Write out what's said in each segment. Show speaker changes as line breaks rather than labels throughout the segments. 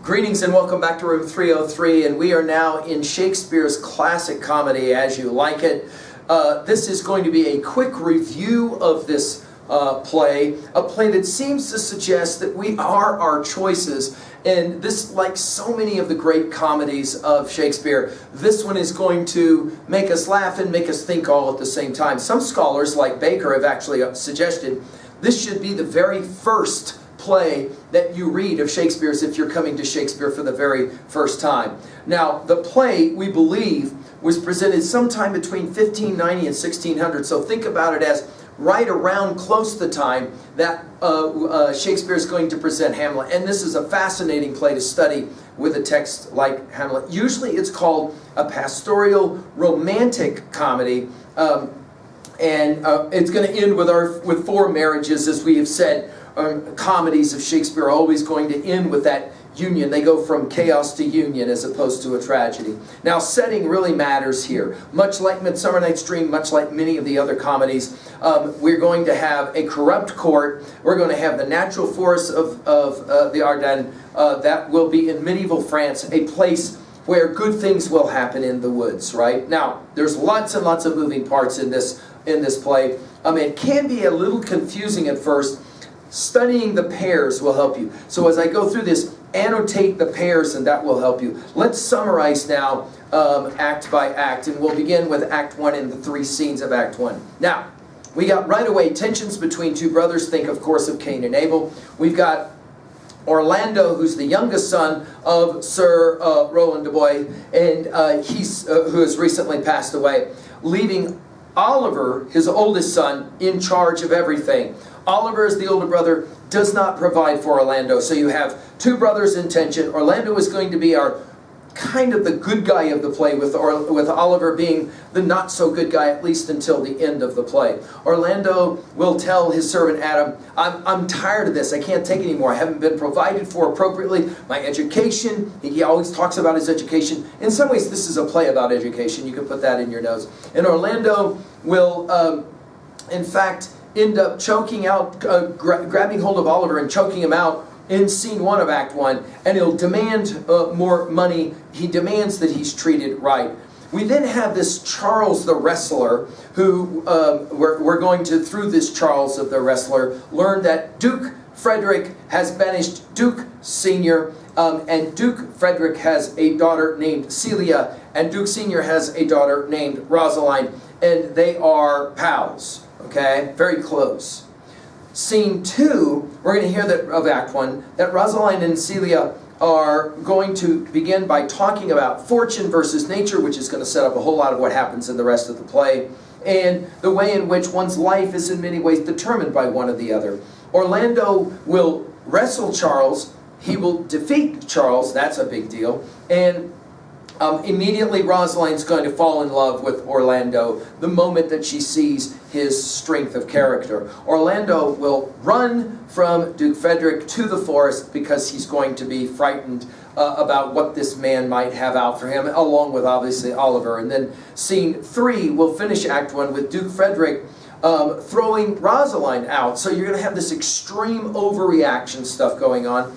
Greetings and welcome back to Room 303, and we are now in Shakespeare's classic comedy, As You Like It. This is going to be a quick review of this play, a play that seems to suggest that we are our choices. And this, like so many of the great comedies of Shakespeare, this one is going to make us laugh and make us think all at the same time. Some scholars, like Baker, have actually suggested this should be the very first play that you read of Shakespeare's if you're coming to Shakespeare for the very first time. Now, the play, we believe, was presented sometime between 1590 and 1600, so think about it as right around close to the time that Shakespeare is going to present Hamlet. And this is a fascinating play to study with a text like Hamlet. Usually it's called a pastoral romantic comedy, and it's going to end with four marriages, as we have said. Comedies of Shakespeare are always going to end with that union. They go from chaos to union as opposed to a tragedy. Now, setting really matters here. Much like Midsummer Night's Dream, much like many of the other comedies, we're going to have a corrupt court. We're going to have the natural forests of the Ardennes. That will be in medieval France, a place where good things will happen in the woods, right? Now, there's lots and lots of moving parts in this play. It can be a little confusing at first. Studying the pairs will help you. So as I go through this, annotate the pairs and that will help you. Let's summarize now act by act, and we'll begin with Act 1 and the three scenes of Act 1. Now, we got right away tensions between two brothers. Think, of course, of Cain and Abel. We've got Orlando, who's the youngest son of Sir Roland de Bois, and who has recently passed away, leaving Oliver, his oldest son, in charge of everything. Oliver, as the older brother, does not provide for Orlando. So you have two brothers in tension. Orlando is going to be our kind of the good guy of the play, with Oliver being the not so good guy, at least until the end of the play. Orlando will tell his servant Adam, I'm tired of this. I can't take it anymore. I haven't been provided for appropriately. My education, he always talks about his education. In some ways, this is a play about education. You can put that in your notes. And Orlando will, in fact, end up choking out, grabbing hold of Oliver and choking him out in scene 1 of Act 1, and he'll demand more money. He demands that he's treated right. We then have this Charles the Wrestler, who we're going to, through this Charles of the Wrestler, learn that Duke Frederick has banished Duke Senior, and Duke Frederick has a daughter named Celia, and Duke Senior has a daughter named Rosaline, and they are pals. Okay, very close. Scene 2, we're going to hear that of Act 1, that Rosaline and Celia are going to begin by talking about fortune versus nature, which is going to set up a whole lot of what happens in the rest of the play, and the way in which one's life is in many ways determined by one or the other. Orlando will wrestle Charles. He will defeat Charles. That's a big deal. And immediately Rosaline's going to fall in love with Orlando the moment that she sees his strength of character. Orlando will run from Duke Frederick to the forest because he's going to be frightened about what this man might have out for him, along with obviously Oliver. And then scene 3 will finish Act 1 with Duke Frederick throwing Rosaline out. So you're going to have this extreme overreaction stuff going on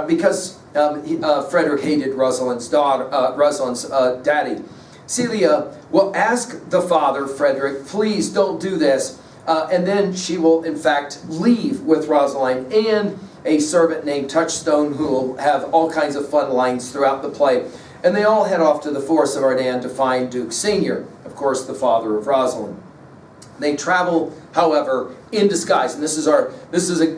because Frederick hated Rosalind's daddy. Celia will ask the father, Frederick, please don't do this. And then she will, in fact, leave with Rosaline and a servant named Touchstone, who will have all kinds of fun lines throughout the play. And they all head off to the forest of Ardennes to find Duke Senior, of course, the father of Rosaline. They travel, however, in disguise, and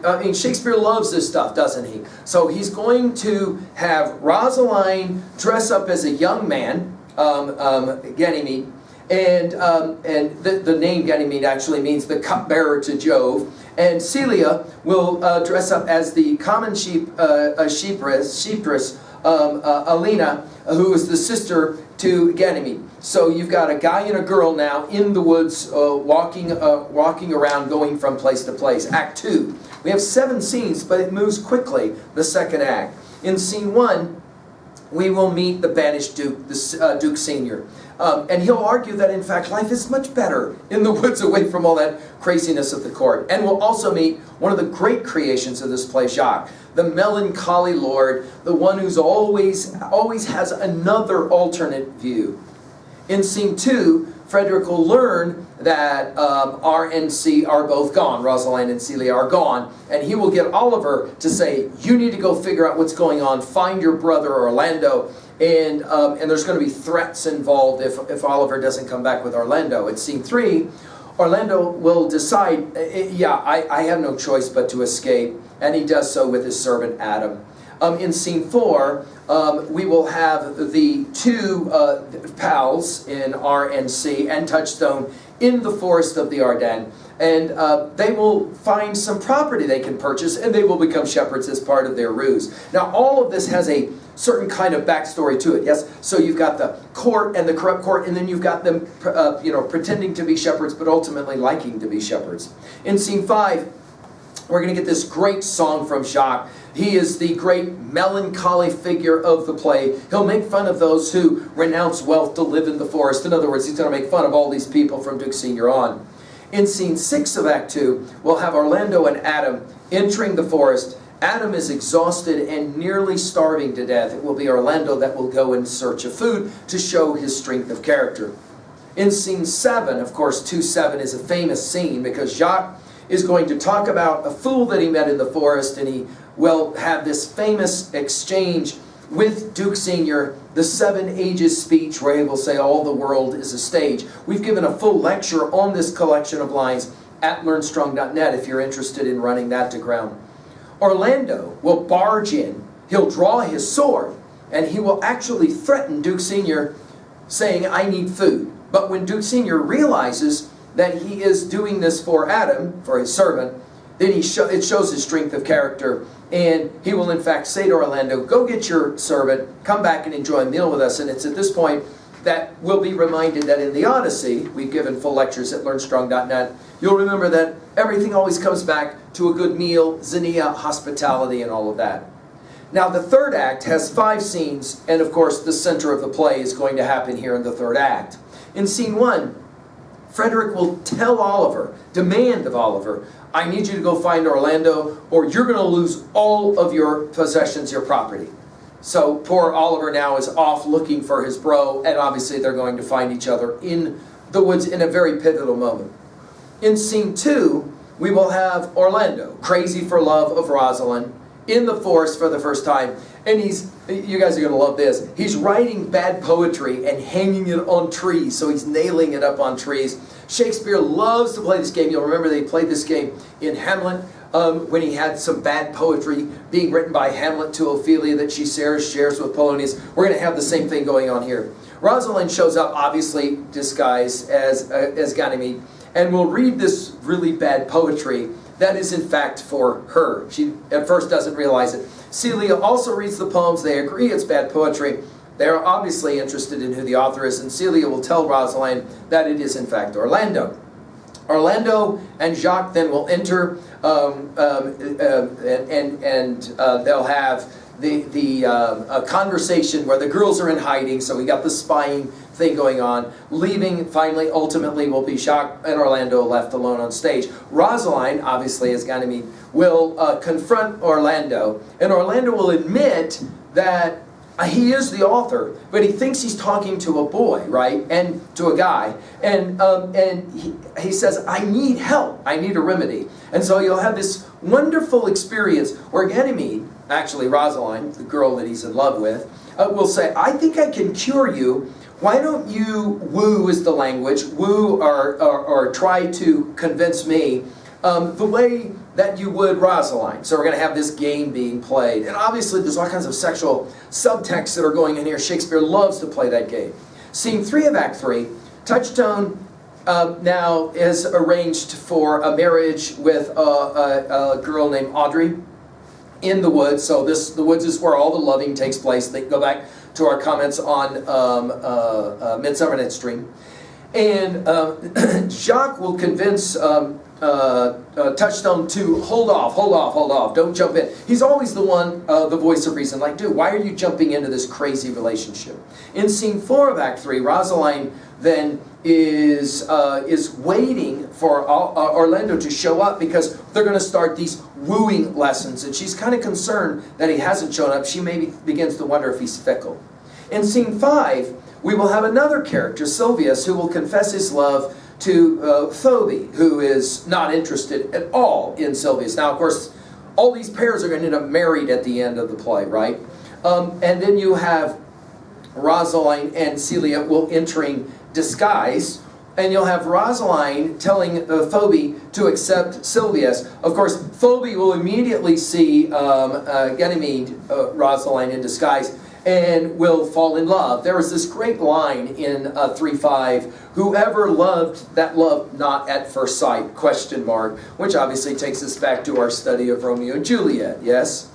I mean, Shakespeare loves this stuff, doesn't he? So he's going to have Rosaline dress up as a young man, Ganymede, and the name Ganymede actually means the cupbearer to Jove, and Celia will dress up as the common sheepstress, Alina, who is the sister to Ganymede. So you've got a guy and a girl now in the woods walking around, going from place to place. Act 2. We have 7 scenes, but it moves quickly, the second act. In scene 1, we will meet the banished Duke, Duke Senior. And he'll argue that, in fact, life is much better in the woods away from all that craziness of the court. And we'll also meet one of the great creations of this play, Jacques, the melancholy lord, the one who's always has another alternate view. In scene 2, Frederick will learn that R and C are both gone. Rosalind and Celia are gone. And he will get Oliver to say, you need to go figure out what's going on, find your brother Orlando. And there's going to be threats involved if Oliver doesn't come back with Orlando. In scene 3, Orlando will decide, I have no choice but to escape. And he does so with his servant Adam. In scene 4, we will have the two pals in R and C and Touchstone in the forest of the Ardennes. And they will find some property they can purchase, and they will become shepherds as part of their ruse. Now, all of this has a certain kind of backstory to it, yes? So you've got the court and the corrupt court, and then you've got them pretending to be shepherds, but ultimately liking to be shepherds. In scene 5, we're going to get this great song from Jacques. He is the great melancholy figure of the play. He'll make fun of those who renounce wealth to live in the forest. In other words, he's going to make fun of all these people from Duke Senior on. In scene 6 of Act 2, we'll have Orlando and Adam entering the forest. Adam is exhausted and nearly starving to death. It will be Orlando that will go in search of food to show his strength of character. In scene 7, of course, 2-7 is a famous scene because Jacques is going to talk about a fool that he met in the forest, and he will have this famous exchange with Duke Senior, the 7 Ages speech, where he will say all the world is a stage. We've given a full lecture on this collection of lines at learnstrong.net if you're interested in running that to ground. Orlando will barge in, he'll draw his sword, and he will actually threaten Duke Senior, saying, I need food. But when Duke Senior realizes that he is doing this for Adam, for his servant, then it shows his strength of character, and he will in fact say to Orlando, go get your servant, come back and enjoy a meal with us. And it's at this point that we'll be reminded that in the Odyssey, we've given full lectures at learnstrong.net, you'll remember that everything always comes back to a good meal, Xenia, hospitality, and all of that. Now the third act has 5 scenes, and of course the center of the play is going to happen here in the third act. In scene 1, Frederick will tell Oliver, demand of Oliver, I need you to go find Orlando or you're going to lose all of your possessions, your property. So poor Oliver now is off looking for his bro, and obviously they're going to find each other in the woods in a very pivotal moment. In scene 2, we will have Orlando, crazy for love of Rosalind, in the forest for the first time. And you guys are going to love this, he's writing bad poetry and hanging it on trees. So he's nailing it up on trees. Shakespeare loves to play this game. You'll remember they played this game in Hamlet when he had some bad poetry being written by Hamlet to Ophelia that she shares with Polonius. We're going to have the same thing going on here. Rosalind shows up, obviously disguised as Ganymede, and will read this really bad poetry that is in fact for her. She at first doesn't realize it. Celia also reads the poems. They agree it's bad poetry. They are obviously interested in who the author is, and Celia will tell Rosalind that it is in fact Orlando. Orlando and Jacques then will enter, and they'll have a conversation where the girls are in hiding, so we got the spying thing going on. Leaving, finally, ultimately, will be Jacques and Orlando left alone on stage. Rosalind, obviously, as Ganymede, will confront Orlando, and Orlando will admit that he is the author, but he thinks he's talking to a boy, right? And to a guy. And he says, I need help. I need a remedy. And so you'll have this wonderful experience where Ganymede, actually Rosalind, the girl that he's in love with, will say, I think I can cure you. Why don't you woo is the language, woo or try to convince me the way that you would Rosalind. So we're going to have this game being played. And obviously there's all kinds of sexual subtexts that are going in here. Shakespeare loves to play that game. Scene 3 of Act 3, Touchstone now is arranged for a marriage with a girl named Audrey in the woods. So the woods is where all the loving takes place. They go back to our comments on Midsummer Night's Dream. And Jacques will convince Touchstone to hold off, don't jump in. He's always the one, the voice of reason, like, dude, why are you jumping into this crazy relationship? In scene 4 of Act 3, Rosaline then is waiting for Orlando to show up because they're going to start these wooing lessons, and she's kind of concerned that he hasn't shown up. She maybe begins to wonder if he's fickle. In scene 5, we will have another character, Silvius, who will confess his love to Phoebe, who is not interested at all in Silvius. Now, of course, all these pairs are going to end up married at the end of the play, right? And then you have Rosaline and Celia will entering disguise, and you'll have Rosaline telling Phoebe to accept Silvius. Of course, Phoebe will immediately see Ganymede, Rosaline in disguise, and will fall in love. There was this great line in 3:5, whoever loved that loved not at first sight, ? Which obviously takes us back to our study of Romeo and Juliet, yes?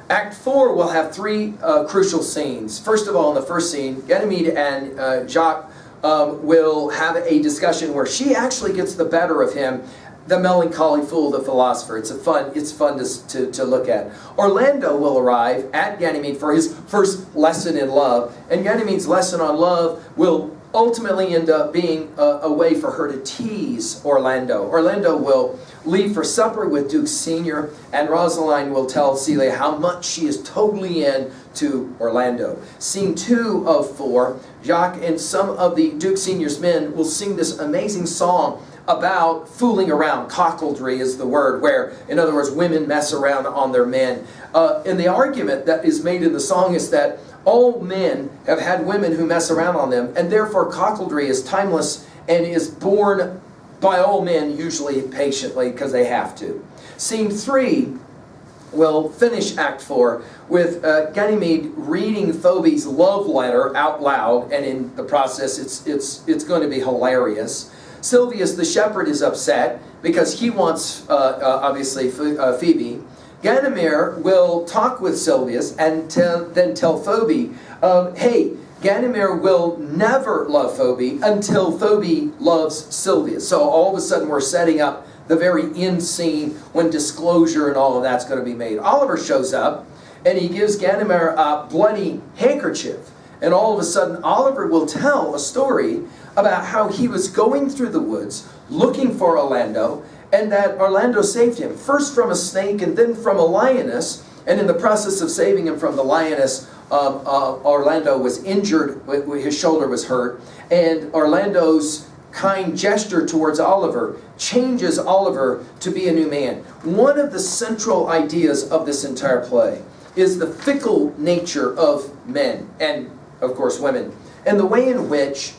Act 4 will have 3 crucial scenes. First of all, in the first scene, Ganymede and Jacques will have a discussion where she actually gets the better of him, the melancholy fool, the philosopher. It's fun to look at. Orlando will arrive at Ganymede for his first lesson in love, and Ganymede's lesson on love will ultimately end up being a way for her to tease Orlando. Orlando will leave for supper with Duke Sr., and Rosaline will tell Celia how much she is totally in to Orlando. Scene 2 of 4, Jacques and some of the Duke Sr.'s men will sing this amazing song about fooling around. Coquetry is the word, where, in other words, women mess around on their men. And the argument that is made in the song is that all men have had women who mess around on them, and therefore coquetry is timeless and is born by all men, usually patiently, because they have to. Scene 3 will finish Act 4 with Ganymede reading Phoebe's love letter out loud, and in the process it's going to be hilarious. Silvius the shepherd is upset because he wants, obviously, Phoebe. Ganymede will talk with Silvius and then tell Phoebe, hey, Ganymede will never love Phoebe until Phoebe loves Silvius. So all of a sudden we're setting up the very end scene when disclosure and all of that's going to be made. Oliver shows up and he gives Ganymede a bloody handkerchief. And all of a sudden Oliver will tell a story about how he was going through the woods looking for Orlando, and that Orlando saved him, first from a snake and then from a lioness. And in the process of saving him from the lioness, Orlando was injured, his shoulder was hurt, and Orlando's kind gesture towards Oliver changes Oliver to be a new man. One of the central ideas of this entire play is the fickle nature of men, and of course women, and the way in which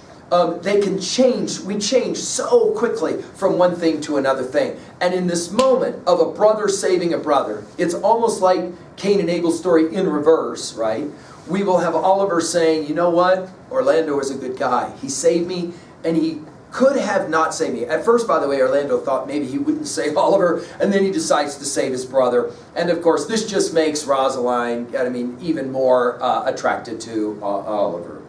they can change. We change so quickly from one thing to another thing. And in this moment of a brother saving a brother, it's almost like Cain and Abel's story in reverse, right? We will have Oliver saying, you know what? Orlando is a good guy. He saved me, and he could have not saved me. At first, by the way, Orlando thought maybe he wouldn't save Oliver, and then he decides to save his brother. And of course, this just makes Rosaline, even more attracted to Oliver.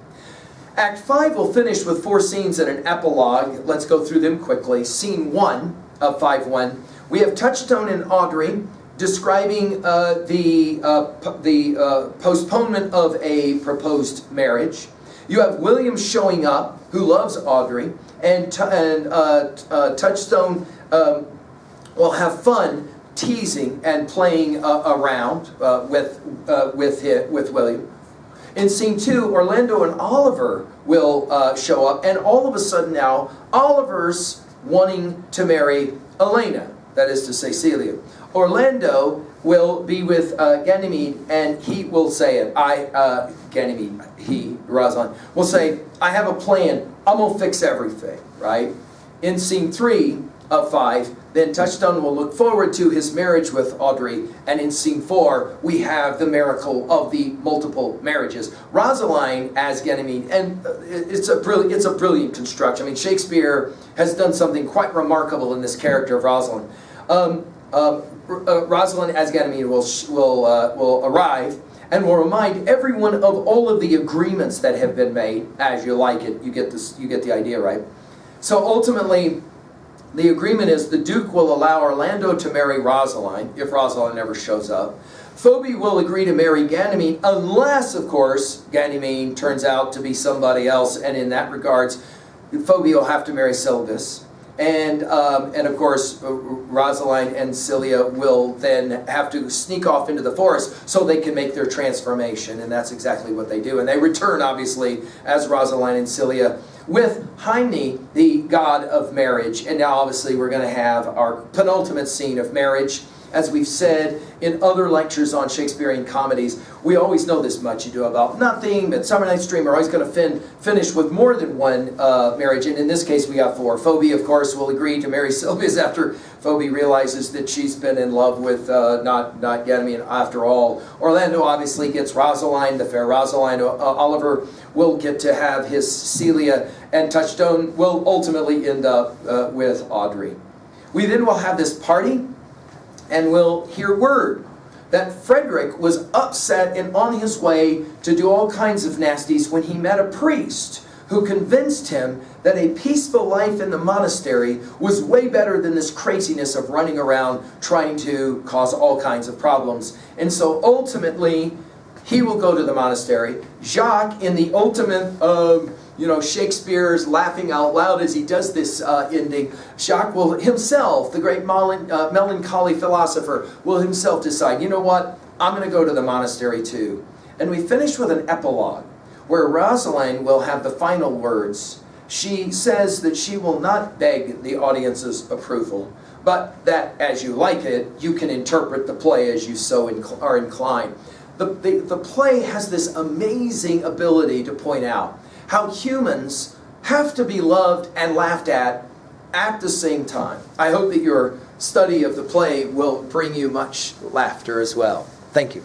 Act 5 will finish with 4 scenes and an epilogue. Let's go through them quickly. Scene 1 of 5:1. We have Touchstone and Audrey describing the postponement of a proposed marriage. You have William showing up, who loves Audrey, and Touchstone will have fun teasing and playing around with William. In scene 2, Orlando and Oliver will show up, and all of a sudden now, Oliver's wanting to marry Elena, that is to say, Celia. Orlando will be with Ganymede, and he will say Rosaline, will say, I have a plan, I'm going to fix everything, right? In scene 3 of 5, then Touchstone will look forward to his marriage with Audrey, and in scene 4 we have the miracle of the multiple marriages. Rosaline as Ganymede, and it's a brilliant construction. I mean, Shakespeare has done something quite remarkable in this character of Rosaline. Rosaline as Ganymede will arrive and will remind everyone of all of the agreements that have been made. As you like it, you get the idea, right? So ultimately, The agreement is the Duke will allow Orlando to marry Rosaline, if Rosaline ever shows up. Phoebe will agree to marry Ganymede, unless, of course, Ganymede turns out to be somebody else, and in that regards, Phoebe will have to marry Syllabus. And of course, Rosaline and Celia will then have to sneak off into the forest so they can make their transformation, and that's exactly what they do. And they return, obviously, as Rosaline and Celia, with Hymne, the god of marriage. And now, obviously, we're going to have our penultimate scene of marriage. As we've said in other lectures on Shakespearean comedies, we always know this much ado about nothing, but Summer Night's Dream are always going to finish with more than one marriage, and in this case we got 4. Phoebe, of course, will agree to marry Sylvius after Phoebe realizes that she's been in love with not Ganymede after all. Orlando obviously gets Rosaline, the fair Rosaline. Oliver will get to have his Celia, and Touchstone will ultimately end up with Audrey. We then will have this party, and we'll hear word that Frederick was upset and on his way to do all kinds of nasties when he met a priest who convinced him that a peaceful life in the monastery was way better than this craziness of running around trying to cause all kinds of problems. And so ultimately, he will go to the monastery. Jacques, in the ultimate Shakespeare's laughing out loud as he does this ending, Jacques will himself, the great melancholy philosopher, will himself decide, you know what, I'm going to go to the monastery too. And we finish with an epilogue where Rosaline will have the final words. She says that she will not beg the audience's approval, but that as you like it, you can interpret the play as you so are inclined. The play has this amazing ability to point out how humans have to be loved and laughed at the same time. I hope that your study of the play will bring you much laughter as well. Thank you.